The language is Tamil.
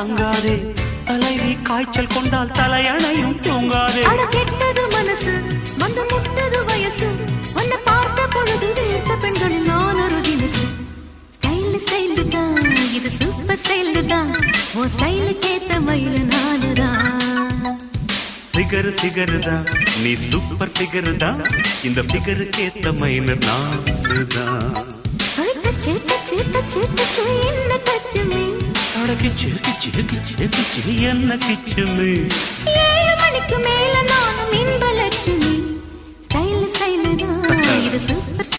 தாங்காதே தலைவி காய்ச்சல் கொண்டால் தலையணையும் தூங்காதே கெட்டது மனசு வந்து முட்டது வயசு உன்னை பார்த்த பொழுது வீழ்த்த பெண்களில் நான் ஒரு தினசு ஸ்டைல் ஸ்டைல் தான் இது சூப்பர் ஸ்டைல் தான் உன் ஸ்டைலுக்கு ஏத்த மயில நானுதான் ஃபிகர் ஃபிகர் தான் நீ சூப்பர் ஃபிகர் தான் இந்த ஃபிகருக்கு ஏத்த மயில நானுதான் டச்சு டச்சு டச்சு டச்சு என்ன டச்சுமே அடக்கிச்சு கிச்சு கிச்சு கிச்சு என்ன கிச்சுமே 7 மணிக்கு மேல நானும் இன்ப லட்சுமி ஸ்டைல் ஸ்டைல் தான் இது சூப்பர்